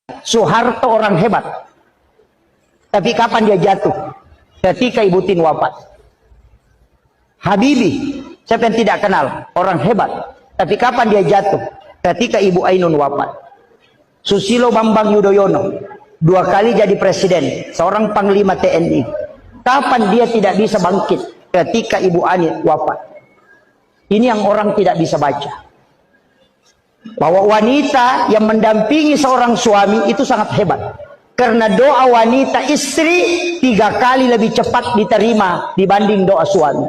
Soeharto orang hebat. Tapi kapan dia jatuh? Ketika Ibu Tin wafat. Habibie, siapa yang tidak kenal? Orang hebat. Tapi kapan dia jatuh? Ketika Ibu Ainun wafat. Susilo Bambang Yudhoyono, 2 kali jadi presiden, seorang panglima TNI. Kapan dia tidak bisa bangkit? Ketika Ibu Ani wafat. Ini yang orang tidak bisa baca. Bahwa wanita yang mendampingi seorang suami itu sangat hebat. Karena doa wanita istri 3 kali lebih cepat diterima dibanding doa suami.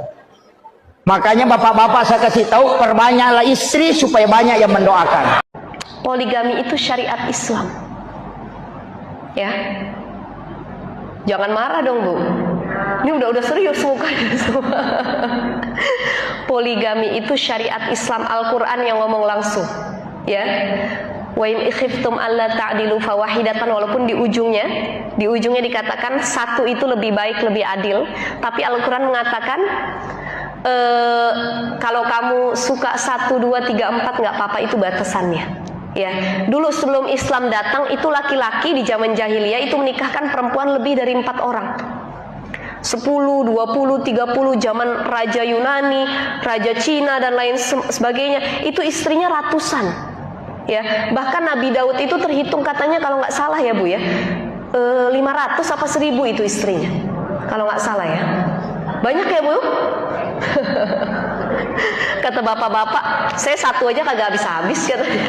Makanya bapak-bapak saya kasih tahu, perbanyaklah istri supaya banyak yang mendoakan. Poligami itu syariat Islam. Ya. Jangan marah dong, Bu. Ini udah serius mukanya semua. Poligami itu syariat Islam, Al-Qur'an yang ngomong langsung. Ya. Wa in khiftum alla ta'dilu fawahidatan, walaupun di ujungnya dikatakan satu itu lebih baik, lebih adil, tapi Al-Qur'an mengatakan kalau kamu suka 1, 2, 3, 4 nggak apa-apa, itu batasannya. Ya, dulu sebelum Islam datang itu laki-laki di zaman jahiliyah itu menikahkan perempuan lebih dari 4 orang. 10, 20, 30, zaman Raja Yunani, Raja Cina dan lain sebagainya, itu istrinya ratusan. Ya, bahkan Nabi Daud itu terhitung katanya kalau nggak salah ya Bu ya, 500 apa 1000 itu istrinya. Kalau nggak salah ya. Banyak ya Bu? Kata bapak-bapak, saya satu aja kagak habis-habis katanya.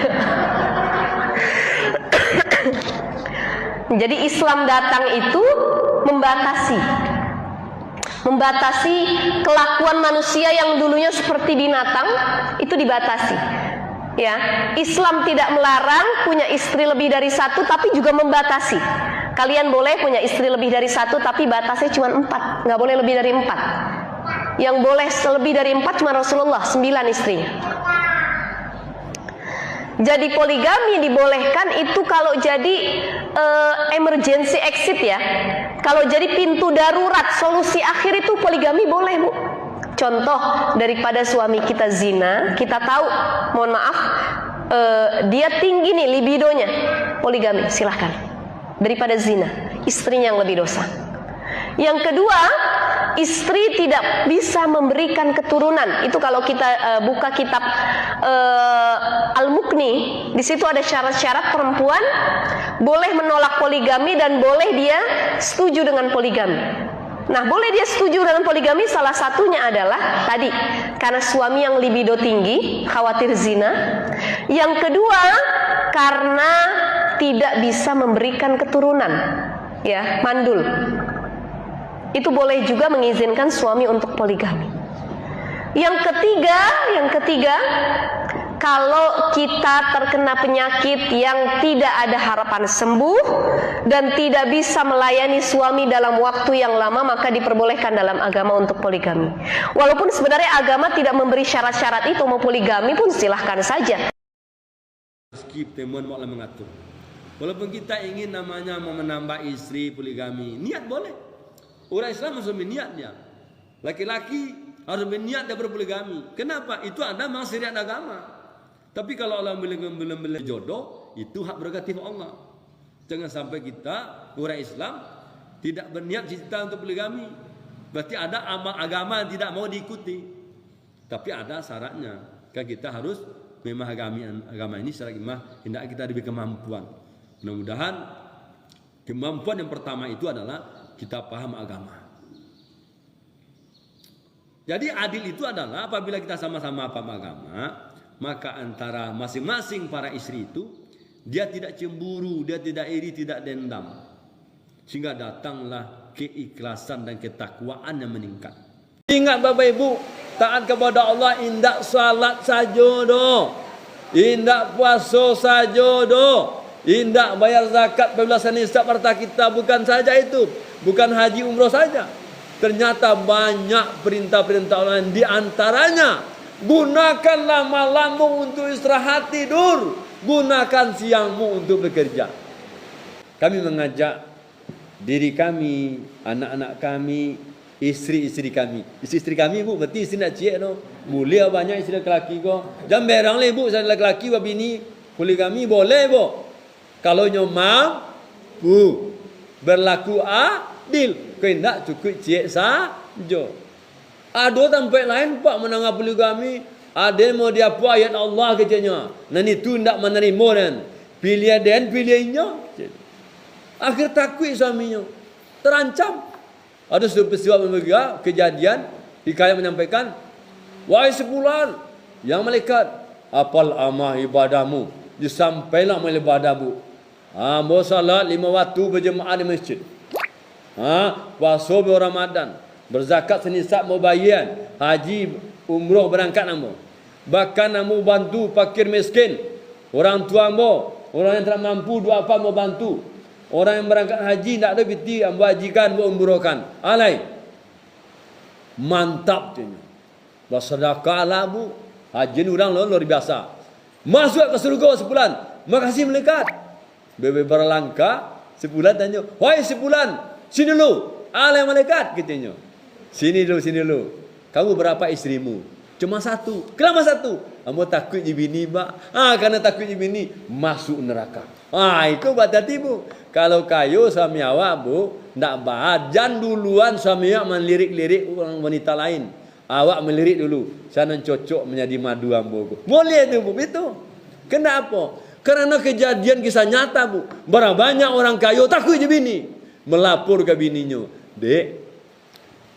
Jadi Islam datang itu membatasi kelakuan manusia yang dulunya seperti binatang, itu dibatasi. Ya, Islam tidak melarang punya istri lebih dari 1, tapi juga membatasi. Kalian boleh punya istri lebih dari 1, tapi batasnya cuma 4, nggak boleh lebih dari 4. Yang boleh lebih dari 4 cuma Rasulullah, 9 istrinya. Jadi poligami dibolehkan itu kalau jadi emergency exit ya. Kalau jadi pintu darurat, solusi akhir itu poligami boleh Bu. Contoh, daripada suami kita zina, kita tahu, mohon maaf, dia tinggi nih libidonya, poligami silahkan. Daripada zina, istrinya yang lebih dosa. Yang kedua, istri tidak bisa memberikan keturunan. Itu kalau kita buka kitab Al-Muqni, di situ ada syarat-syarat perempuan boleh menolak poligami dan boleh dia setuju dengan poligami. Nah, boleh dia setuju dengan poligami, salah satunya adalah tadi, karena suami yang libido tinggi, khawatir zina. Yang kedua, karena tidak bisa memberikan keturunan, ya, mandul. Itu boleh juga mengizinkan suami untuk poligami. Yang ketiga, kalau kita terkena penyakit yang tidak ada harapan sembuh dan tidak bisa melayani suami dalam waktu yang lama, maka diperbolehkan dalam agama untuk poligami. Walaupun sebenarnya agama tidak memberi syarat-syarat itu, mau poligami pun silahkan saja. Skip temuan malah mengatur. Walaupun kita ingin namanya mau menambah istri, poligami, niat boleh. Orang Islam harus berniatnya. Laki-laki harus berniat dia berpoligami. Kenapa? Itu ada memang syariat agama. Tapi kalau Allah belum jodoh, itu hak prerogatif Allah. Jangan sampai kita orang Islam tidak berniat cita untuk poligami. Berarti ada amal agama yang tidak mau diikuti. Tapi ada syaratnya. Kan kita harus memahami agama ini secara hendak kita diberi kemampuan. Mudah-mudahan kemampuan yang pertama itu adalah kita paham agama. Jadi adil itu adalah apabila kita sama-sama paham agama, maka antara masing-masing para istri itu dia tidak cemburu, dia tidak iri, tidak dendam, sehingga datanglah keikhlasan dan ketakwaan yang meningkat. Ingat Bapak Ibu, taat kepada Allah indak salat saja doh, indak puasa saja doh, indak bayar zakat pembelasan nisab harta kita, bukan saja itu, bukan haji umroh saja. Ternyata banyak perintah-perintah Allah, di antaranya gunakanlah malammu untuk istirahat tidur, gunakan siangmu untuk bekerja. Kami mengajak diri kami, anak-anak kami, istri-istri kami. Istri-istri kami Bu, berarti istri nak cik no. Mulia banyak istri lelaki ko. Jangan berang le Bu, saya lelaki wa bini poligami boleh Bu. Kalau nyo mampu berlaku adil, kau tidak cukup cek saja. Ada tempat lain pak menangah poligami, ada mau dia apa ayat Allah kecenya. Nan itu tidak menerima dan pilihnya. Akhir takut suaminya, terancam. Ada sebuah peristiwa kejadian, hikayat menyampaikan, wahai sebulan, yang malaikat, apal amah ibadahmu, disampailah amal ibadahmu. Mau salat 5 waktu berjemaah di masjid. Puasa Ramadan, berzakat senisab mau bayan, haji umrah berangkat namo. Bahkan namo bantu fakir miskin, orang tua mo, orang yang tak mampu dua apa mau bantu. Orang yang berangkat haji tak ada biti ambo hajikan ambo umrohkan. Alai. Mantap tu. Bersedekah lah bu. Haji orang luar biasa. Masuk ke surga sebulan. Makasih malaikat. Bebe berlangkah sebulan tanya, "Wahai sebulan, sini dulu." Alai malaikat katanya. Sini dulu. Kamu berapa istrimu? Cuma 1. Kenapa 1? Ambo takut je bini, Pak. Karena takut je bini masuk neraka. Itu berarti bu. Kalau kayu suami awak bu, ndak bahas. Jangan duluan suami awak melirik-lirik orang wanita lain. Awak melirik dulu. Sana cocok menjadi madu ambo. Boleh tu bu, itu. Kenapa? Karena kejadian kisah nyata bu. Berapa banyak orang kayu takut je bini. Melapor ke bininya. Dek,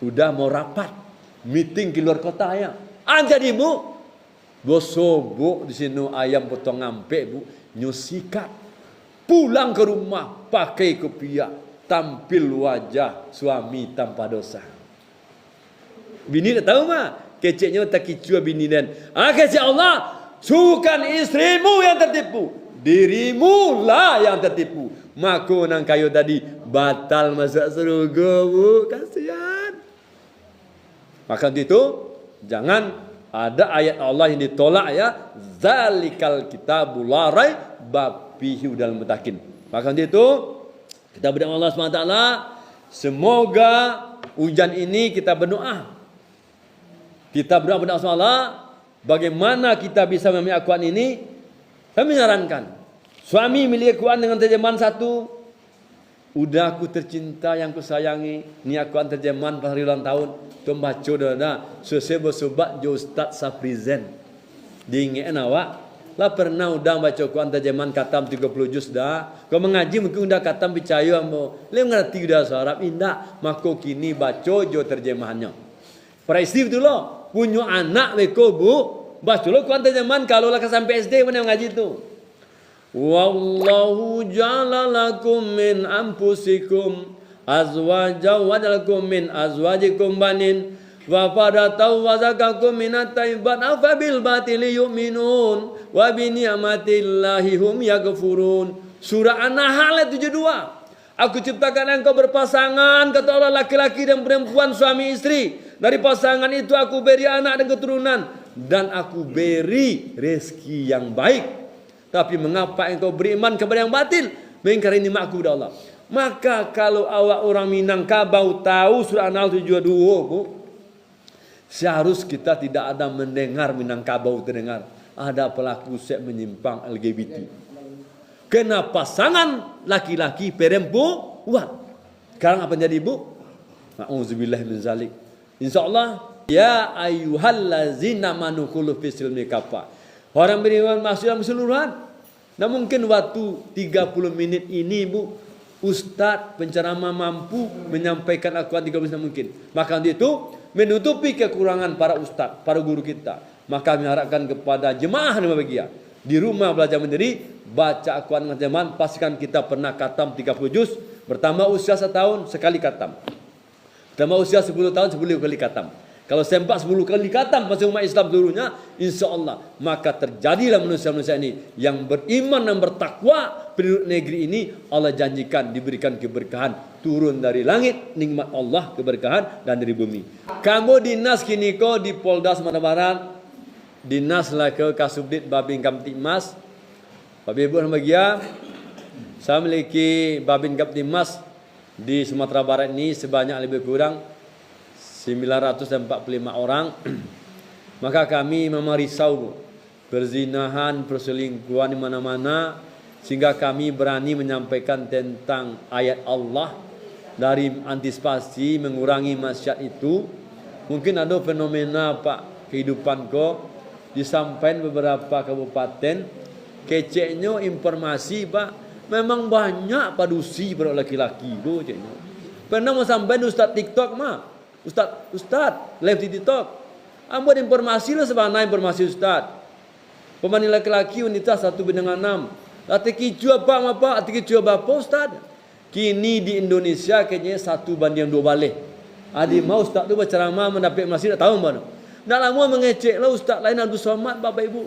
udah mau rapat. Meeting ke luar kota ya. Jadi bu, bosobok di sini ayam potong ngampek bu. Nyusikat. Pulang ke rumah pakai kopiah, tampil wajah suami tanpa dosa. Bini tak tahu mah, keceknya tak kicua bini dan kecek Allah, sukan istrimu yang tertipu, dirimu lah yang tertipu. Maka nang kayu tadi batal masuk surga bu, kasihan. Maka itu jangan ada ayat Allah yang ditolak ya, zalikal kitabul la raib fihi hudal muttaqin. Maka itu kita berdoa Allah SWT, semoga hujan ini kita berdoa. Kita berdoa kepada Allah bagaimana kita bisa memiliki Al-Quran ini. Saya menyarankan suami milik Al-Quran dengan terjemahan 1. Udah aku tercinta yang kusayangi, ni Al-Quran terjemahan pas hari ulang tahun. Membaca dah selesai bersobat jo Ustaz Safrizen. Diingatkan awak lah pernah udah baca Quran terjemahan katam 30 juz dah. Kau mengaji mungkin udah katam percaya ambo. Le ngerti udah Arab indah. Maka kini baca jo terjemahannya. Praisi betul lo. Punya anak beko bu. Baca lo Quran terjemahan kalau lah sampai SD mana mengaji tu. Wallahu ja'ala lakum min anfusikum azwajan wa ja'alakum min azwajikum banin. Wa fadatau wa zakakum minat taibat afabil batili yu'minun wa bi ni'matillahi hum yaghfurun. Surah An-Nahl ayat 72. Aku ciptakan engkau berpasangan, kata Allah, laki-laki dan perempuan, suami istri. Dari pasangan itu aku beri anak dan keturunan, dan aku beri rezeki yang baik. Tapi mengapa engkau beriman kepada yang batil? Mengingkari nikmatku kepada Allah. Maka kalau awak orang Minangkabau tahu surah An-Nahl 72 bu, seharus kita tidak ada mendengar Minangkabau terdengar ada pelaku seks menyimpang LGBT. Kena pasangan laki-laki perempuan. Sekarang apa jadi ibu? Nauzubillah min zalik. Insyaallah ya ayyuhallazina amanu khulu fis silmi kafa. Orang beriman masuk dalam keseluruhan. Nah mungkin waktu 30 menit ini bu, Ustaz penceramah mampu menyampaikan Al-Quran 30 menit mungkin. Maka itu menutupi kekurangan para ustaz, para guru kita. Maka kami harapkan kepada jemaah yang berbahagia di rumah belajar mandiri, baca Al-Quran dengan jemaah, pastikan kita pernah khatam 30 juz. Bertambah usia 1 tahun sekali khatam. Bertambah usia 10 tahun 10 kali khatam. Kalau sempat 10 kali khatam masuk umat Islam seluruhnya, insya-Allah maka terjadilah manusia-manusia ini yang beriman dan bertakwa. Penduduk negeri ini Allah janjikan diberikan keberkahan turun dari langit, nikmat Allah keberkahan dan dari bumi. Kamu dinas kini ko di Polda Sumatera Barat, dinas lah ke Kasubdit Babin Kamtibmas. Bapak Ibu yang bahagia, saya memiliki Babin Kamtibmas di Sumatera Barat ini sebanyak lebih kurang 945 orang. Maka kami memang risau, perzinahan, perselingkuhan di mana-mana. sehingga kami berani menyampaikan tentang ayat Allah dari antisipasi mengurangi maksiat itu. Mungkin ada fenomena Pak kehidupan kok disampaikan beberapa kabupaten, keceknya informasi Pak, memang banyak padusi pada laki-laki go ceknya. Pernah mau sampai Ustaz TikTok mah, Ustaz live di TikTok, ambil informasi lah sebanyak informasi Ustaz. Pemain laki-laki wanita 1/6. Ati kicu apa, ati kicu apa Ustaz? Kini di Indonesia kayaknya 1/2 balik. Adi mau Ustaz tu berceramah mendapat masih tak tahu mana. Nak lama mengecek lah Ustaz lain Abdul Somad Bapak Ibu.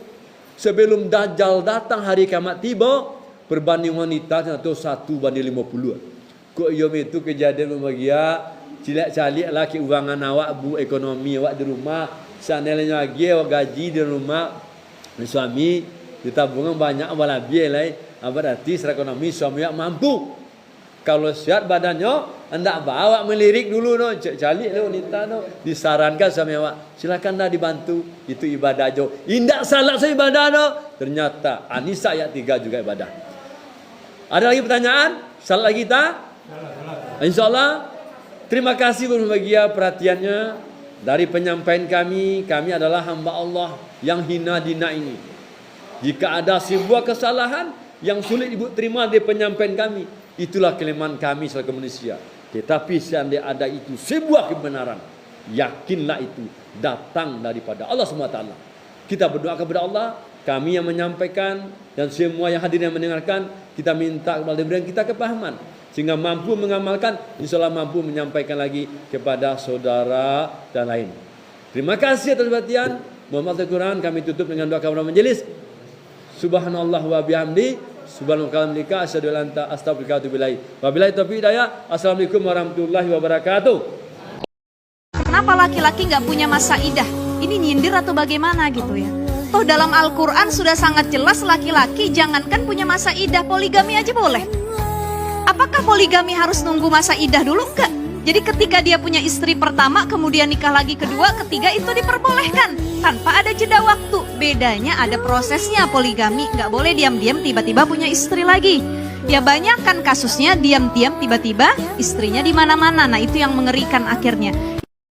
Sebelum Dajjal datang hari kiamat tiba, perbanding wanita itu 1/50. Kok yom itu kejadian membagia cilek-calik lah keuangan awak bu ekonomi awak di rumah, sanelnya lagi awak gaji di rumah suami ditabungan banyak walabi lain berarti secara ekonomi suami yang mampu. Kalau sihat badannya hendak bawa melirik dulu no, calik lo wanita no, disarankan suami awak silakan dah dibantu, itu ibadah jo. Indak salah saya ibadah no, ternyata Anisa ayat 3 juga ibadah. Ada lagi pertanyaan? Salah lagi kita? Insyaallah. Terima kasih berbahagia perhatiannya dari penyampaian kami. Kami adalah hamba Allah yang hina dina ini. Jika ada sebuah kesalahan yang sulit ibu terima dari penyampaian kami, itulah kelemahan kami sebagai manusia. Tetapi seandainya ada itu sebuah kebenaran, yakinlah itu datang daripada Allah SWT. Kita berdoa kepada Allah, kami yang menyampaikan dan semua yang hadir yang mendengarkan, kita minta kepada berikan kita kepahaman sehingga mampu mengamalkan, insyaallah mampu menyampaikan lagi kepada saudara dan lain. Terima kasih atas perhatian. Mohon maaf Al-Quran, kami tutup dengan doa kepada majelis. Subhanallah wa bihamdi, subhanallah asyhadu an la ilaha illa anta astaghfiruka wa atubu ilaik. Wabillahi taufiq hidayah. Assalamualaikum warahmatullahi wabarakatuh. Kenapa laki-laki nggak punya masa idah? Ini nyindir atau bagaimana gitu ya? Toh dalam Al-Quran sudah sangat jelas laki-laki jangankan punya masa idah, poligami aja boleh. Apakah poligami harus nunggu masa idah dulu? Enggak. Jadi ketika dia punya istri pertama, kemudian nikah lagi kedua, ketiga, itu diperbolehkan tanpa ada jeda waktu. Bedanya ada prosesnya. Poligami nggak boleh diam-diam tiba-tiba punya istri lagi. Ya banyak kan kasusnya diam-diam tiba-tiba istrinya di mana-mana. Nah itu yang mengerikan akhirnya.